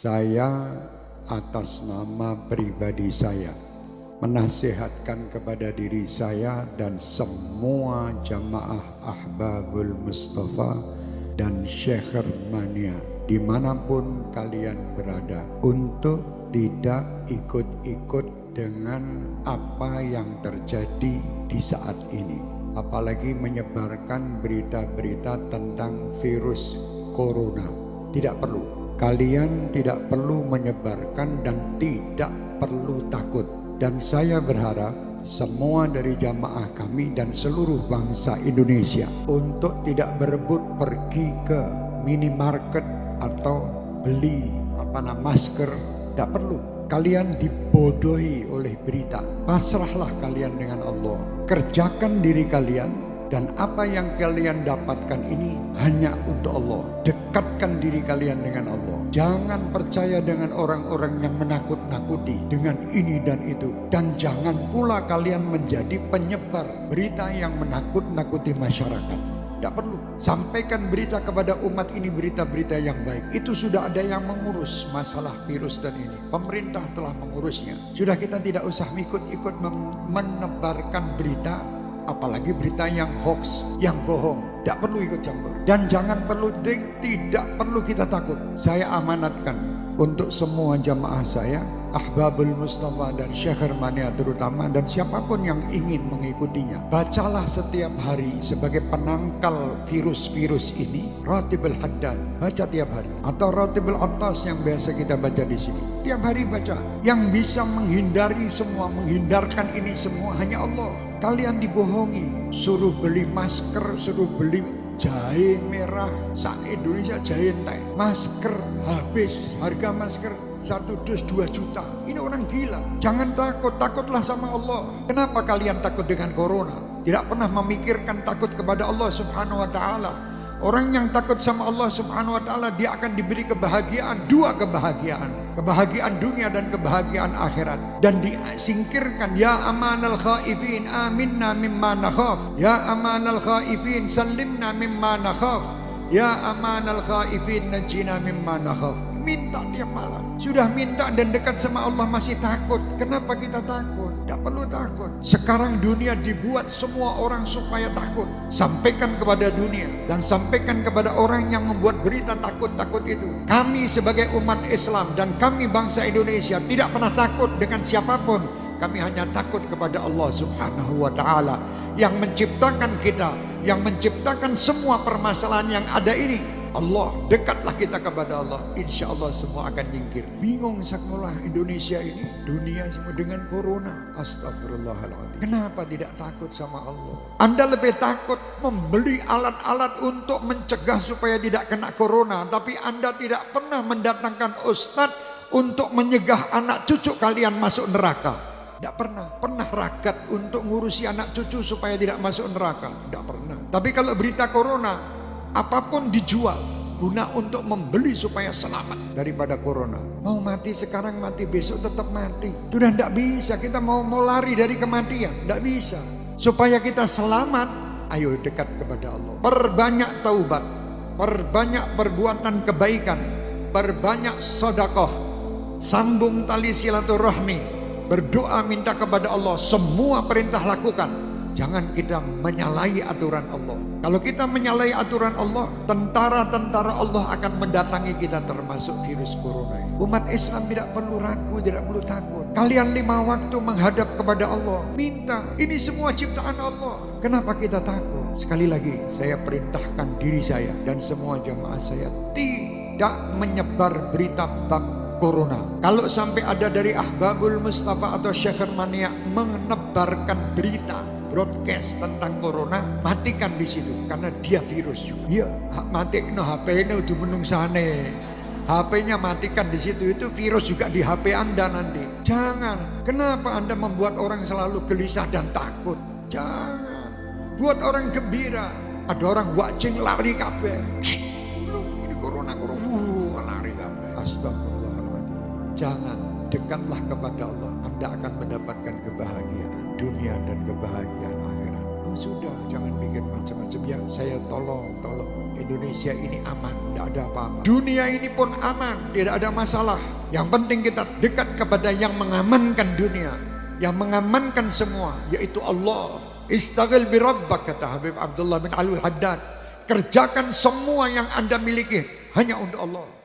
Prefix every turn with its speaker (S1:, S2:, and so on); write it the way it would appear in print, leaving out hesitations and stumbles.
S1: Saya atas nama pribadi saya menasihatkan kepada diri saya dan semua jamaah Ahbabul Mustafa dan Syekh Mania dimanapun kalian berada untuk tidak ikut-ikut dengan apa yang terjadi di saat ini, apalagi menyebarkan berita-berita tentang virus corona. Tidak perlu. Kalian tidak perlu menyebarkan dan tidak perlu takut. Dan saya berharap semua dari jamaah kami dan seluruh bangsa Indonesia untuk tidak berebut pergi ke minimarket atau beli masker. Tidak perlu. Kalian dibodohi oleh berita. Pasrahlah kalian dengan Allah. Kerjakan diri kalian. Dan apa yang kalian dapatkan ini hanya untuk Allah. Dekatkan diri kalian dengan Allah. Jangan percaya dengan orang-orang yang menakut-nakuti dengan ini dan itu. Dan jangan pula kalian menjadi penyebar berita yang menakut-nakuti masyarakat. Tidak perlu. Sampaikan berita kepada umat ini, berita-berita yang baik. Itu sudah ada yang mengurus masalah virus dan ini. Pemerintah telah mengurusnya. Sudah kita tidak usah ikut-ikut menebarkan berita. Apalagi berita yang hoax, yang bohong. Tidak perlu ikut campur. Dan tidak perlu kita takut. Saya amanatkan untuk semua jamaah saya, Ahbabul Mustafa dan Syekh Mania terutama, dan siapapun yang ingin mengikutinya, bacalah setiap hari sebagai penangkal virus-virus ini Ratibul Haddad, baca tiap hari, atau Ratibul Attas yang biasa kita baca di sini. Tiap hari baca. Yang bisa menghindari semua, menghindarkan ini semua hanya Allah. Kalian dibohongi, suruh beli masker, suruh beli jahe merah, se-Indonesia jahe entek. Masker habis, harga masker 1 dus 2 juta. Ini orang gila. Jangan takut, takutlah sama Allah. Kenapa kalian takut dengan corona? Tidak pernah memikirkan takut kepada Allah Subhanahu wa ta'ala. Orang yang takut sama Allah Subhanahu wa ta'ala, dia akan diberi kebahagiaan, 2 kebahagiaan. Kebahagiaan dunia dan kebahagiaan akhirat. Dan disingkirkan, ya amanal khaifin aminna mimma nakhaf. Ya amanal khaifin sallimna mimma nakhaf. Ya amanal khaifin najina mimma nakhaf. Minta tiap malam. Sudah minta dan dekat sama Allah masih takut. Kenapa kita takut? Tidak perlu takut. Sekarang dunia dibuat semua orang supaya takut. Sampaikan kepada dunia dan sampaikan kepada orang yang membuat berita takut-takut itu. Kami sebagai umat Islam dan kami bangsa Indonesia tidak pernah takut dengan siapapun. Kami hanya takut kepada Allah Subhanahu wa ta'ala yang menciptakan kita, yang menciptakan semua permasalahan yang ada ini. Allah, dekatlah kita kepada Allah, insya Allah semua akan nyingkir. Bingung sekolah Indonesia ini, dunia semua dengan corona. Astagfirullahaladzim. Kenapa tidak takut sama Allah? Anda lebih takut membeli alat-alat untuk mencegah supaya tidak kena corona, tapi Anda tidak pernah mendatangkan ustadz untuk menyegah anak cucu kalian masuk neraka. Tidak pernah. Pernah ragat untuk ngurusi anak cucu supaya tidak masuk neraka? Tidak pernah. Tapi kalau berita corona, apapun dijual guna untuk membeli supaya selamat daripada corona. Mau mati sekarang, mati besok tetap mati. Sudah tidak bisa. Kita mau lari dari kematian, tidak bisa. Supaya kita selamat, ayo dekat kepada Allah. Perbanyak taubat, perbanyak perbuatan kebaikan, perbanyak sedekah, sambung tali silaturahmi, berdoa minta kepada Allah. Semua perintah lakukan. Jangan kita menyalahi aturan Allah. Kalau kita menyalahi aturan Allah, tentara-tentara Allah akan mendatangi kita, termasuk virus corona ini. Umat Islam tidak perlu ragu, tidak perlu takut. Kalian 5 waktu menghadap kepada Allah, minta. Ini semua ciptaan Allah. Kenapa kita takut? Sekali lagi, saya perintahkan diri saya dan semua jamaah saya tidak menyebar berita bab corona. Kalau sampai ada dari Ahbabul Mustafa atau Syekh Mania menebarkan berita broadcast tentang corona, matikan di situ karena dia virus juga. Iya, matikan HP-nya udah menungsane. HP-nya matikan di situ, itu virus juga di HP Anda nanti. Jangan. Kenapa Anda membuat orang selalu gelisah dan takut? Jangan. Buat orang gembira. Ada orang watching lari kabeh. Ini corona lari kabeh. Astagfirullahaladzim. Jangan. Dekatlah kepada Allah. Anda akan mendapatkan kebahagiaan dunia dan kebahagiaan akhirat. sudah, jangan bikin macam-macam. Ya, saya tolong. Indonesia ini aman, tidak ada apa-apa. Dunia ini pun aman, tidak ada masalah. Yang penting kita dekat kepada yang mengamankan dunia, yang mengamankan semua, yaitu Allah. Istaghil bi rabbak, kata Habib Abdullah bin Alwi Haddad. Kerjakan semua yang Anda miliki hanya untuk Allah.